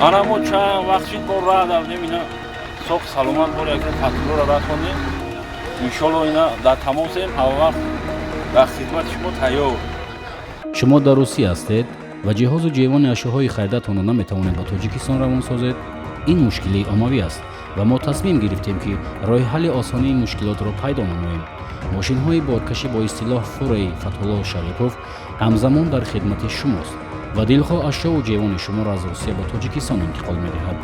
ана мо чанд вақтшин бор ра давдем ина соқ саломат бор яке фатҳулоро рад хондем иншоалло ина дар тамосем ҳама вақт дар хидмати шумо тайёр. шумо дар русия ҳастед ва ҷиҳозу ҷевони ашёҳои хариdatонро наметавонед ба тоҷикистон равон созед? ин мушкилии оммавӣ аст ва мо тасмим гирифтем ки роҳи ҳалли осонии ин мушкилотро пайдо намоем. мошинҳои боркашӣ бо истилоҳ фураи Фатҳулло Шарипов ҳамзамон дар хидмати шумост ва дилхоҳ ашёву ҷевони шуморо аз Русия ба Тоҷикистон интиқол медиҳад.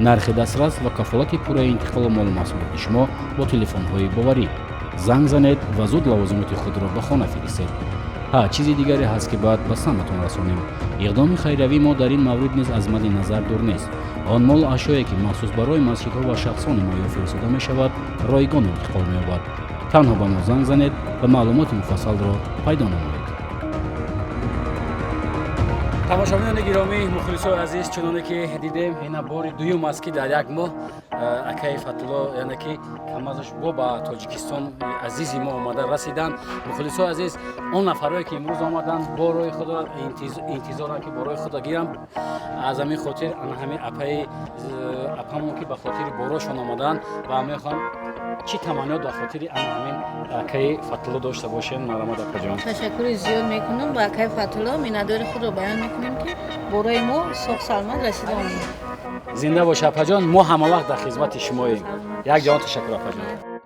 нархи дастрас ва кафолати пурраи интиқолу молу маҳсулоти шумо бо телефонҳои боварӣ. занг занед ва зуд лавозимоти худро ба хона фиристед. чизи дигаре ҳаст ки бояд ба саматон расонем. иқдоми хайриявии мо дар ин маврид низ аз мадди назар дур нест. он молу ашёе ки махсус барои масҷидҳо ва шахсони моё фиристода мешавад ройгон интиқол меёбад. танҳо ба мо занг занед ва маълумоти муфассалро пайдо намоед. тамошобинони гиромӣ, мухлисои азиз, чуноне ки дидем ина бори дуюм аст ки дар як моҳ акаи Фатҳулло яъне ки камазаш бо ба Тоҷикистон азизи мо омада расиданд. мухлисои азиз, он нафарое ки имрӯз омаданд бо роҳи худо интизоранд ки бо роҳи худо гиранд. аз ҳамин хотир ана ҳамин апамон ки ба хотири борошон омаданд ва мехоҳам чӣ таманниёт ба хотири ана ҳамин акаи Фатҳулло дошта бошем. Марҳамат апаҷон. ташаккури зиёд мекунам ба акаи Фатҳулло. миннатдори худро баён мекунем ки бораи мо соҳ салмат расида омад. зинда бош апаҷон. мо ҳама вақт дар хизмати шумоем. як ҷон ташаккур апаҷон.